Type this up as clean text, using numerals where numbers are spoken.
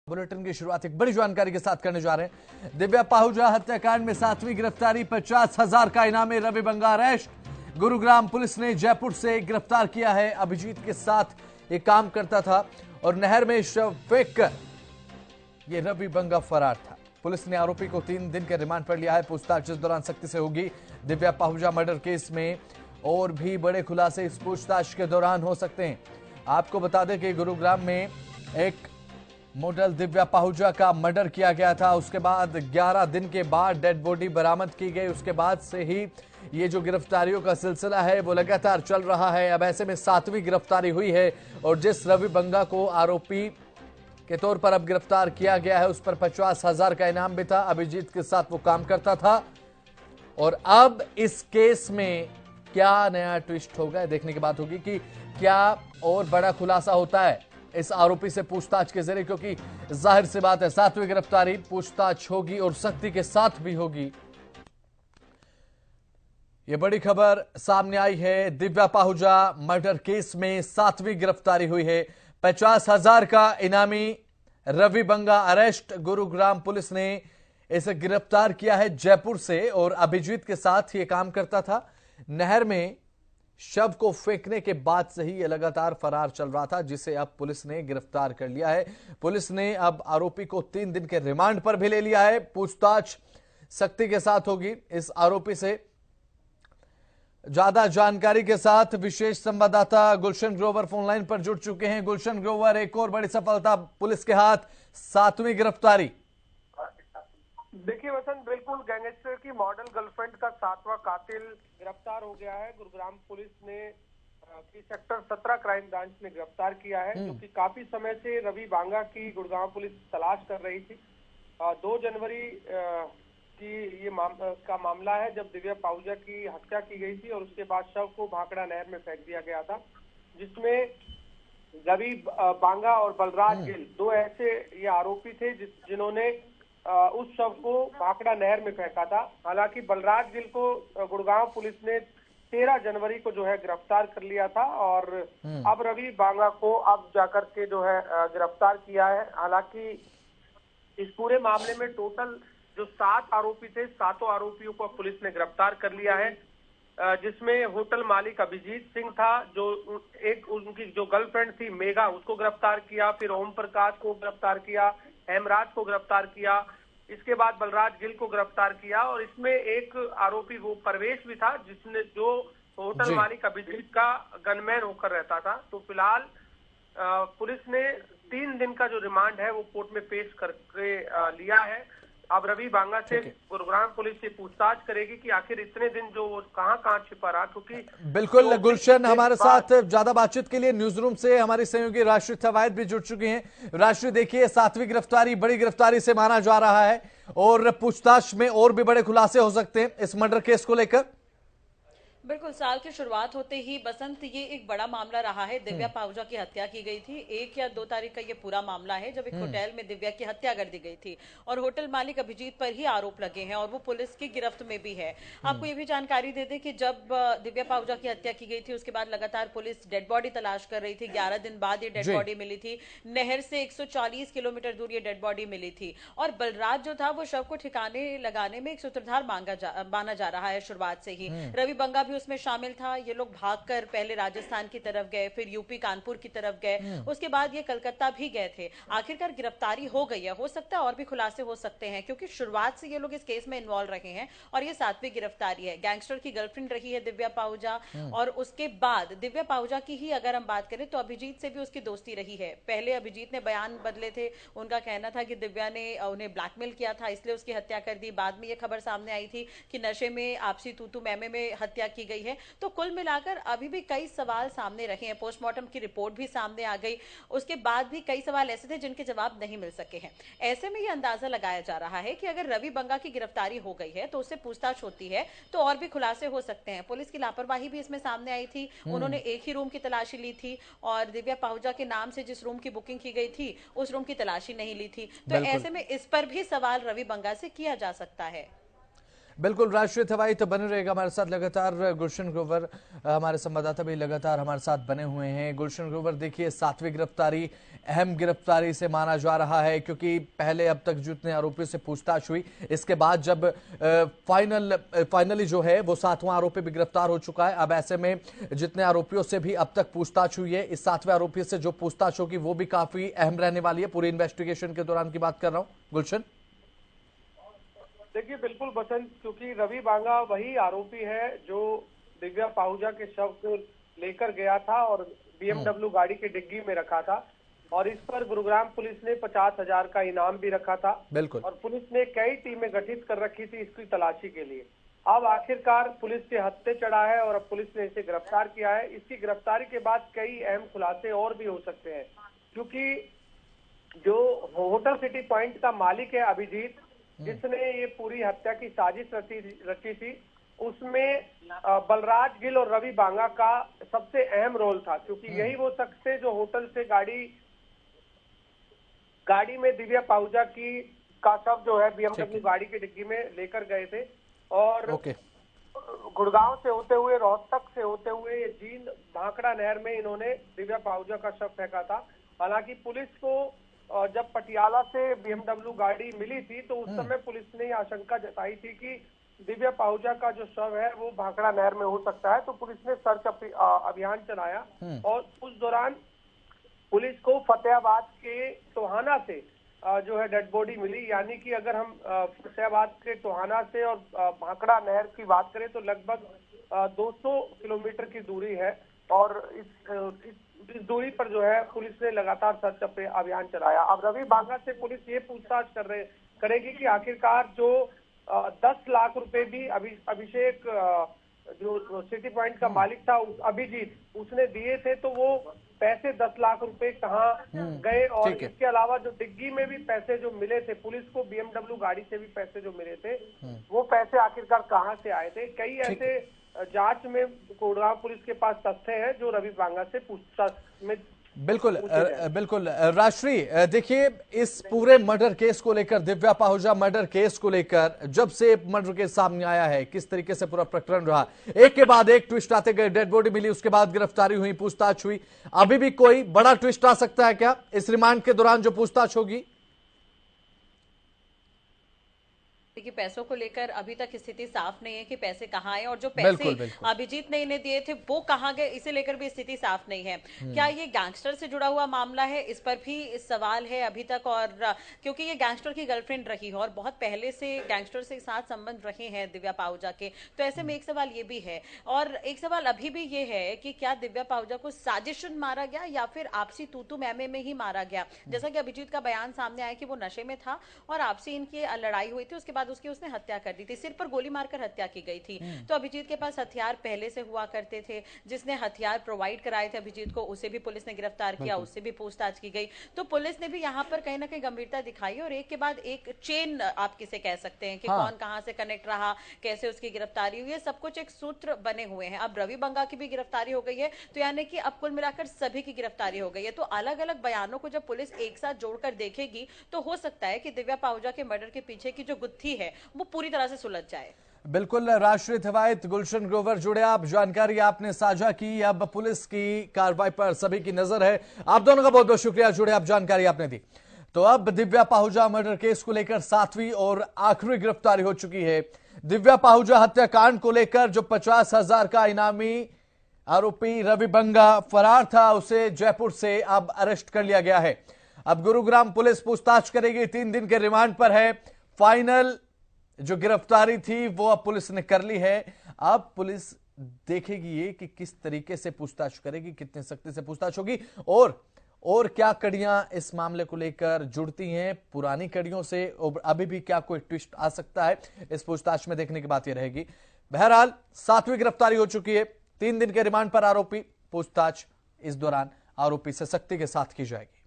Bulletin की शुरुआत एक बड़ी जानकारी के साथ करने जा रहे हैं। दिव्या पाहुजा हत्याकांड में 7वीं गिरफ्तारी, 50,000 का इनामी रवि बंगा अरेस्ट। गुरुग्राम पुलिस ने जयपुर से गिरफ्तार किया है। अभिजीत के साथ ये काम करता था और नहर में शव फेंक कर ये रवि बंगा फरार था। पुलिस ने आरोपी को 3 दिन के रिमांड पर लिया है। पूछताछ इस दौरान सख्ती से होगी। दिव्या पाहुजा मर्डर केस में और भी बड़े खुलासे इस पूछताछ के दौरान हो सकते हैं। आपको बता दें कि गुरुग्राम में एक मॉडल दिव्या पाहुजा का मर्डर किया गया था। उसके बाद 11 दिन के बाद डेड बॉडी बरामद की गई। उसके बाद से ही ये जो गिरफ्तारियों का सिलसिला है वो लगातार चल रहा है। अब ऐसे में 7वीं गिरफ्तारी हुई है और जिस रवि बंगा को आरोपी के तौर पर अब गिरफ्तार किया गया है उस पर 50,000 का इनाम भी था। अभिजीत के साथ वो काम करता था और अब इस केस में क्या नया ट्विस्ट होगा देखने की बात होगी कि क्या और बड़ा खुलासा होता है इस आरोपी से पूछताछ के जरिए, क्योंकि जाहिर सी बात है 7वीं गिरफ्तारी, पूछताछ होगी और सख्ती के साथ भी होगी। यह बड़ी खबर सामने आई है। दिव्या पाहुजा मर्डर केस में 7वीं गिरफ्तारी हुई है। 50,000 का इनामी रवि बंगा अरेस्ट। गुरुग्राम पुलिस ने इसे गिरफ्तार किया है जयपुर से और अभिजीत के साथ ये काम करता था। नहर में शव को फेंकने के बाद से ही यह लगातार फरार चल रहा था, जिसे अब पुलिस ने गिरफ्तार कर लिया है। पुलिस ने अब आरोपी को 3 दिन के रिमांड पर भी ले लिया है। पूछताछ सख्ती के साथ होगी इस आरोपी से। ज्यादा जानकारी के साथ विशेष संवाददाता गुलशन ग्रोवर फोनलाइन पर जुड़ चुके हैं। गुलशन ग्रोवर, एक और बड़ी सफलता पुलिस के हाथ, 7वीं गिरफ्तारी। देखिए वसंत, बिल्कुल गैंगस्टर की मॉडल गर्लफ्रेंड का 7वां कातिल गिरफ्तार हो गया है। गुरुग्राम पुलिस ने की सेक्टर 17 क्राइम ब्रांच ने गिरफ्तार किया है, जो कि काफी समय से रवि बांगा की गुरुग्राम पुलिस तलाश कर रही थी। 2 जनवरी की ये का मामला है जब दिव्या पाहुजा की हत्या की गई थी और उसके बाद शव को भाखड़ा नहर में फेंक दिया गया था, जिसमें रवि बांगा और बलराज गिल 2 ऐसे ये आरोपी थे जिन्होंने उस शव को भाखड़ा नहर में फेंका था। हालांकि बलराज गिल को गुड़गांव पुलिस ने 13 जनवरी को जो है गिरफ्तार कर लिया था और अब रवि बांगा को अब जाकर के जो है गिरफ्तार किया है। हालांकि इस पूरे मामले में टोटल जो 7 आरोपी थे, 7 आरोपियों को पुलिस ने गिरफ्तार कर लिया है, जिसमें होटल मालिक अभिजीत सिंह था, जो एक उनकी जो गर्लफ्रेंड थी मेघा, उसको गिरफ्तार किया, फिर ओम प्रकाश को गिरफ्तार किया, हेमराज को गिरफ्तार किया, इसके बाद बलराज गिल को गिरफ्तार किया और इसमें एक आरोपी वो परवेश भी था जिसने जो होटल मालिक अभिजीत का गनमैन होकर रहता था। तो फिलहाल पुलिस ने 3 दिन का जो रिमांड है वो कोर्ट में पेश करके लिया है। अब रवि बांगा से गुरुग्राम पुलिस से पूछताछ करेगी कि आखिर इतने दिन जो वो कहां छिपा रहा, क्योंकि बिल्कुल गुलशन हमारे साथ ज्यादा बातचीत के लिए न्यूज रूम से हमारी सहयोगी राष्ट्रीय तवायद भी जुड़ चुकी हैं। राष्ट्रीय, देखिए 7वीं गिरफ्तारी बड़ी गिरफ्तारी से माना जा रहा है और पूछताछ में और भी बड़े खुलासे हो सकते हैं इस मर्डर केस को लेकर। बिल्कुल, साल की शुरुआत होते ही बसंत ये एक बड़ा मामला रहा है। दिव्या पाहुजा की हत्या की गई थी। 1 या 2 तारीख का ये पूरा मामला है जब एक होटल में दिव्या की हत्या कर दी गई थी और होटल मालिक अभिजीत पर ही आरोप लगे हैं और वो पुलिस की गिरफ्त में भी है। आपको ये भी जानकारी दे दें कि जब दिव्या पाहुजा की हत्या की गई थी उसके बाद लगातार पुलिस डेड बॉडी तलाश कर रही थी। 11 दिन बाद ये डेड बॉडी मिली थी। नहर से 140 किलोमीटर दूर ये डेड बॉडी मिली थी और बलराज जो था वो शव को ठिकाने लगाने में एक सूत्रधार माना जा रहा है शुरुआत से ही। रवि बंगा भी उसमें शामिल था। ये लोग भागकर पहले राजस्थान की तरफ गए, फिर यूपी कानपुर की तरफ गए, उसके बाद ये कलकत्ता भी गए थे। आखिरकार गिरफ्तारी हो गई है। हो सकता है और भी खुलासे हो सकते हैं क्योंकि शुरुआत से ये लोग इस केस में इन्वॉल्व रहे हैं और ये 7वीं गिरफ्तारी है। गैंगस्टर की गर्लफ्रेंड रही है दिव्या पाहुजा और उसके बाद दिव्या पाहुजा की ही अगर हम बात करें तो अभिजीत से भी उसकी दोस्ती रही है। पहले अभिजीत ने बयान बदले थे। उनका कहना था कि दिव्या ने उन्हें ब्लैकमेल किया था इसलिए उसकी हत्या कर दी। बाद में ये खबर सामने आई थी कि नशे में आपसी तू मैमे में हत्या की गई है। तो कुल मिलाकर अभी भी कई सवाल सामने रहे हैं। पोस्टमार्टम की रिपोर्ट भी सामने आ गई, उसके बाद भी कई सवाल ऐसे थे जिनके जवाब नहीं मिल सके हैं। ऐसे में यह अंदाजा लगाया जा रहा है कि अगर रवि बंगा की गिरफ्तारी हो गई है तो उससे पूछताछ होती है तो और भी खुलासे हो सकते हैं। पुलिस की लापरवाही भी इसमें सामने आई थी। उन्होंने एक ही रूम की तलाशी ली थी और दिव्या पाहुजा के नाम से जिस रूम की बुकिंग की गई थी उस रूम की तलाशी नहीं ली थी। तो ऐसे में इस पर भी सवाल रवि बंगा से किया जा सकता है। बिल्कुल, राष्ट्रीय हवाई तो बने रहेगा हमारे साथ लगातार। गुलशन ग्रोवर हमारे संवाददाता भी लगातार हमारे साथ बने हुए हैं। गुलशन ग्रोवर, देखिए 7वीं गिरफ्तारी अहम गिरफ्तारी से माना जा रहा है, क्योंकि पहले अब तक जितने आरोपियों से पूछताछ हुई, इसके बाद जब फाइनली जो है वो 7वां आरोपी भी गिरफ्तार हो चुका है। अब ऐसे में जितने आरोपियों से भी अब तक पूछताछ हुई है, इस 7वें आरोपी से जो पूछताछ होगी वो भी काफी अहम रहने वाली है। पूरी इन्वेस्टिगेशन के दौरान की बात कर रहा हूं गुलशन। देखिए बिल्कुल बसंत, क्योंकि रवि बांगा वही आरोपी है जो दिव्या पाहुजा के शव को लेकर गया था और BMW गाड़ी की डिग्गी में रखा था, और इस पर गुरुग्राम पुलिस ने 50,000 का इनाम भी रखा था। बिल्कुल। और पुलिस ने कई टीमें गठित कर रखी थी इसकी तलाशी के लिए। अब आखिरकार पुलिस के हत्थे चढ़ा है और अब पुलिस ने इसे गिरफ्तार किया है। इसकी गिरफ्तारी के बाद कई अहम खुलासे और भी हो सकते हैं, क्योंकि जो होटल सिटी पॉइंट का मालिक है अभिजीत, जिसने ये पूरी हत्या की साजिश रची थी, उसमें बलराज गिल और रवि बांगा का सबसे अहम रोल था, क्योंकि यही वो शख्स थे जो होटल से गाड़ी में दिव्या पाहुजा का शव जो है BMW गाड़ी की डिग्गी में लेकर गए थे, और गुड़गांव से होते हुए रोहतक से होते हुए ये जींद भाखड़ा नहर में इन्होंने दिव्या पाहुजा का शव फेंका था। हालांकि पुलिस को जब पटियाला से BMW गाड़ी मिली थी तो उस समय पुलिस ने आशंका जताई थी कि दिव्या पाहुजा का जो शव है वो भाखड़ा नहर में हो सकता है, तो पुलिस ने सर्च अभियान चलाया और उस दौरान पुलिस को फतेहाबाद के टोहाना से जो है डेड बॉडी मिली। यानी कि अगर हम फतेहाबाद के टोहाना से और भाखड़ा नहर की बात करें तो लगभग 200 किलोमीटर की दूरी है, और इस दूरी पर जो है पुलिस ने लगातार सर्च अभियान चलाया। अब रवि बांगा से पुलिस ये पूछताछ करेगी कि आखिरकार जो 10 लाख रुपए भी अभिषेक जो सिटी पॉइंट का मालिक था अभिजीत, उसने दिए थे, तो वो पैसे 10 लाख रुपए कहाँ गए, और इसके अलावा जो डिग्गी में भी पैसे जो मिले थे, पुलिस को BMW गाड़ी से भी पैसे जो मिले थे, वो पैसे आखिरकार कहाँ से आए थे। कई ऐसे जांच में गुड़गांव पुलिस के पास तथ्य है जो रवि बांगा से पूछताछ में बिल्कुल बिल्कुल। राष्ट्रीय, देखिए इस पूरे मर्डर केस को लेकर, दिव्या पाहुजा मर्डर केस को लेकर जब से मर्डर केस सामने आया है, किस तरीके से पूरा प्रकरण रहा, एक के बाद एक ट्विस्ट आते गए। डेड बॉडी मिली, उसके बाद गिरफ्तारी हुई, पूछताछ हुई। अभी भी कोई बड़ा ट्विस्ट आ सकता है क्या इस रिमांड के दौरान जो पूछताछ होगी? कि पैसों को लेकर अभी तक स्थिति साफ नहीं है कि पैसे कहाँ आए और जो पैसे अभिजीत ने इन्हें दिए थे वो कहाँ गए, इसे लेकर भी स्थिति साफ नहीं है। क्या ये गैंगस्टर से जुड़ा हुआ मामला है, इस पर भी सवाल है अभी तक, और क्योंकि ये गैंगस्टर की गर्लफ्रेंड रही है और बहुत पहले से गैंगस्टर से साथ संबंध रहे हैं दिव्या पाहुजा के, तो ऐसे में एक सवाल ये भी है। और एक सवाल अभी भी ये है कि क्या दिव्या पाहुजा को साजिशन मारा गया या फिर आपसी तूतू मैमे में ही मारा गया। जैसा कि अभिजीत का बयान सामने आया कि वो नशे में था और आपसी इनकी लड़ाई हुई थी, उसके बाद उसने हत्या कर दी थी, सिर पर गोली मारकर हत्या की गई थी। तो अभिजीत के पास हथियार पहले से हुआ करते थे, जिसने हथियार प्रोवाइड कराए थे अभिजीत को, उसे भी पुलिस ने गिरफ्तार किया, उससे भी पूछताछ की गई। तो पुलिस ने भी यहाँ पर कहीं ना कहीं गंभीरता दिखाई और एक के बाद एक चेन आप किसे कह सकते हैं कि कौन कहां से कनेक्ट रहा, कैसे उसकी गिरफ्तारी हुई, सब कुछ एक सूत्र बने हुए हैं। अब रवि बंगा की भी गिरफ्तारी हो गई है, तो यानी कि अब कुल मिलाकर सभी की गिरफ्तारी हो गई है। तो अलग अलग बयानों को जब पुलिस एक साथ जोड़कर देखेगी तो हो सकता है कि दिव्या पाहुजा के मर्डर के पीछे की जो गुत्थी है वो पूरी तरह से सुलझ जाए। बिल्कुल, राष्ट्रीय हिफाजत गुलशन ग्रोवर जुड़े आप, जानकारी आपने साझा की। अब पुलिस की कार्रवाई पर सभी की नजर है। आप दोनों का बहुत बहुत शुक्रिया, जुड़े आप, जानकारी आपने दी। तो अब दिव्या पाहुजा मर्डर केस को लेकर 7वीं और आखिरी गिरफ्तारी हो चुकी है। दिव्या पाहुजा हत्याकांड को लेकर जो 50,000 का इनामी आरोपी रवि बंगा फरार था, उसे जयपुर से अब अरेस्ट कर लिया गया है। अब गुरुग्राम पुलिस पूछताछ करेगी, 3 दिन के रिमांड पर है। फाइनल जो गिरफ्तारी थी वो अब पुलिस ने कर ली है। अब पुलिस देखेगी ये कि किस तरीके से पूछताछ करेगी, कितने सख्ती से पूछताछ होगी, और क्या कड़ियां इस मामले को लेकर जुड़ती हैं पुरानी कड़ियों से, और अभी भी क्या कोई ट्विस्ट आ सकता है, इस पूछताछ में देखने की बात यह रहेगी। बहरहाल 7वीं गिरफ्तारी हो चुकी है। 3 दिन के रिमांड पर आरोपी, पूछताछ इस दौरान आरोपी से सख्ती के साथ की जाएगी।